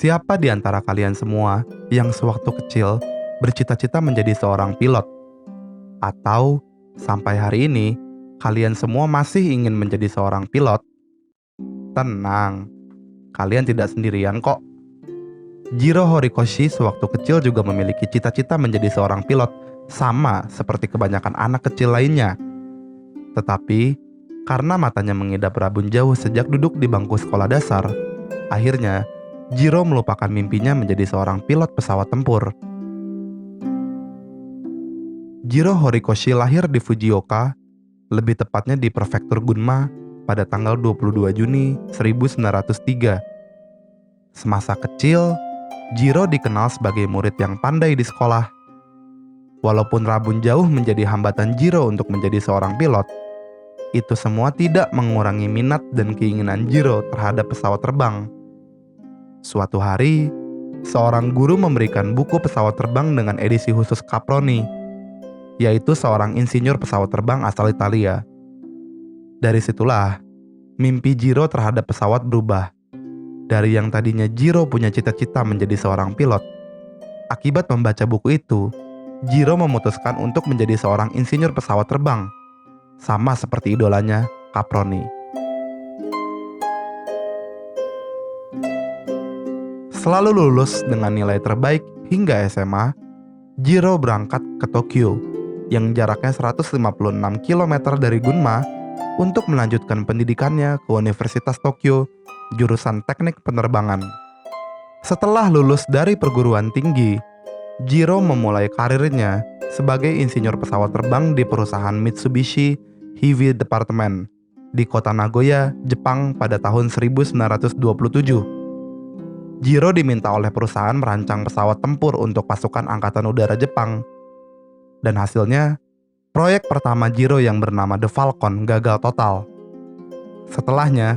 Siapa di antara kalian semua yang sewaktu kecil bercita-cita menjadi seorang pilot? Atau sampai hari ini kalian semua masih ingin menjadi seorang pilot? Tenang, kalian tidak sendirian kok. Jiro Horikoshi sewaktu kecil juga memiliki cita-cita menjadi seorang pilot, sama seperti kebanyakan anak kecil lainnya. Tetapi, karena matanya mengidap rabun jauh sejak duduk di bangku sekolah dasar, akhirnya Jiro melupakan mimpinya menjadi seorang pilot pesawat tempur. Jiro Horikoshi lahir di Fujioka, lebih tepatnya di prefektur Gunma, pada tanggal 22 Juni 1903. Semasa kecil, Jiro dikenal sebagai murid yang pandai di sekolah. Walaupun rabun jauh menjadi hambatan Jiro untuk menjadi seorang pilot, itu semua tidak mengurangi minat dan keinginan Jiro terhadap pesawat terbang. Suatu hari, seorang guru memberikan buku pesawat terbang dengan edisi khusus Caproni, yaitu seorang insinyur pesawat terbang asal Italia. Dari situlah, mimpi Jiro terhadap pesawat berubah. Dari yang tadinya Jiro punya cita-cita menjadi seorang pilot, akibat membaca buku itu, Jiro memutuskan untuk menjadi seorang insinyur pesawat terbang, sama seperti idolanya, Caproni. Selalu lulus dengan nilai terbaik hingga SMA, Jiro berangkat ke Tokyo, yang jaraknya 156 km dari Gunma, untuk melanjutkan pendidikannya ke Universitas Tokyo, jurusan teknik penerbangan. Setelah lulus dari perguruan tinggi, Jiro memulai karirnya sebagai insinyur pesawat terbang di perusahaan Mitsubishi Heavy Department di kota Nagoya, Jepang pada tahun 1927. Jiro diminta oleh perusahaan merancang pesawat tempur untuk pasukan Angkatan Udara Jepang. Dan hasilnya, proyek pertama Jiro yang bernama The Falcon gagal total. Setelahnya,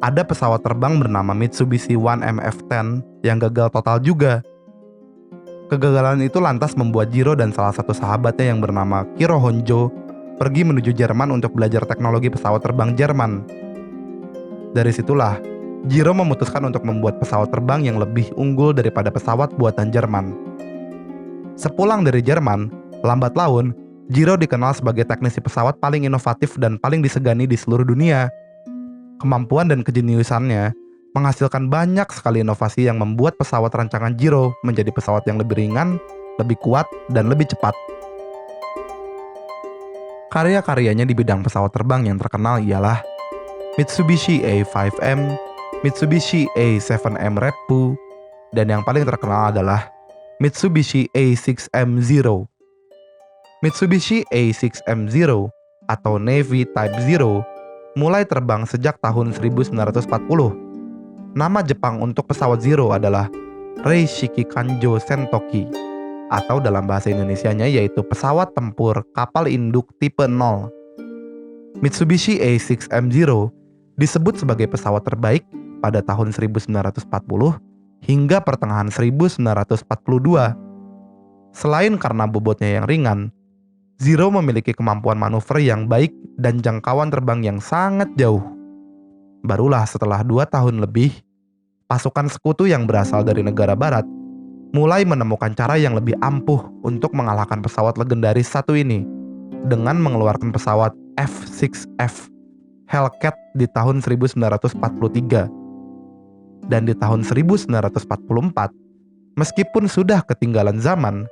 ada pesawat terbang bernama Mitsubishi 1MF-10 yang gagal total juga. Kegagalan itu lantas membuat Jiro dan salah satu sahabatnya yang bernama Kiro Honjo pergi menuju Jerman untuk belajar teknologi pesawat terbang Jerman. Dari situlah, Jiro memutuskan untuk membuat pesawat terbang yang lebih unggul daripada pesawat buatan Jerman. Sepulang dari Jerman, lambat laun, Jiro dikenal sebagai teknisi pesawat paling inovatif dan paling disegani di seluruh dunia. Kemampuan dan kejeniusannya menghasilkan banyak sekali inovasi yang membuat pesawat rancangan Jiro menjadi pesawat yang lebih ringan, lebih kuat, dan lebih cepat. Karya-karyanya di bidang pesawat terbang yang terkenal ialah Mitsubishi A5M, Mitsubishi A7M Redpu, dan yang paling terkenal adalah Mitsubishi A6M0. Mitsubishi A6M0 atau Navy Type 0 mulai terbang sejak tahun 1940. Nama Jepang untuk pesawat Zero adalah Reishiki Kanjo Sentoki, atau dalam bahasa Indonesianya yaitu pesawat tempur kapal induk tipe 0. Mitsubishi A6M0 disebut sebagai pesawat terbaik pada tahun 1940 hingga pertengahan 1942. Selain karena bobotnya yang ringan, Zero memiliki kemampuan manuver yang baik dan jangkauan terbang yang sangat jauh. Barulah setelah 2 tahun lebih, pasukan sekutu yang berasal dari negara barat mulai menemukan cara yang lebih ampuh untuk mengalahkan pesawat legendaris satu ini dengan mengeluarkan pesawat F-6F Hellcat di tahun 1943. Dan di tahun 1944, meskipun sudah ketinggalan zaman,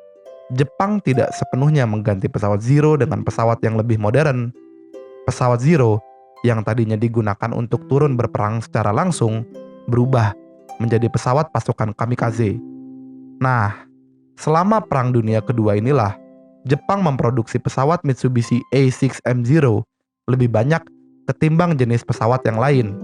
Jepang tidak sepenuhnya mengganti pesawat Zero dengan pesawat yang lebih modern. Pesawat Zero yang tadinya digunakan untuk turun berperang secara langsung berubah menjadi pesawat pasukan kamikaze. Nah, selama Perang Dunia Kedua inilah Jepang memproduksi pesawat Mitsubishi A6M0 lebih banyak ketimbang jenis pesawat yang lain.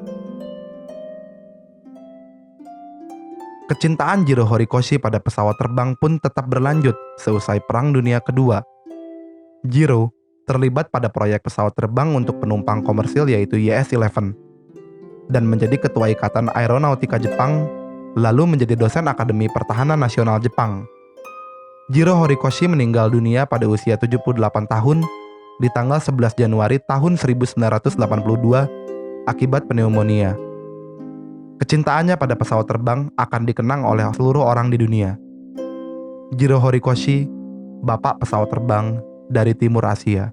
Kecintaan Jiro Horikoshi pada pesawat terbang pun tetap berlanjut seusai Perang Dunia Kedua. Jiro terlibat pada proyek pesawat terbang untuk penumpang komersil yaitu YS-11 dan menjadi ketua Ikatan Aeronautika Jepang, lalu menjadi dosen Akademi Pertahanan Nasional Jepang. Jiro Horikoshi meninggal dunia pada usia 78 tahun di tanggal 11 Januari tahun 1982 akibat pneumonia. Kecintaannya pada pesawat terbang akan dikenang oleh seluruh orang di dunia. Jiro Horikoshi, bapak pesawat terbang dari timur Asia.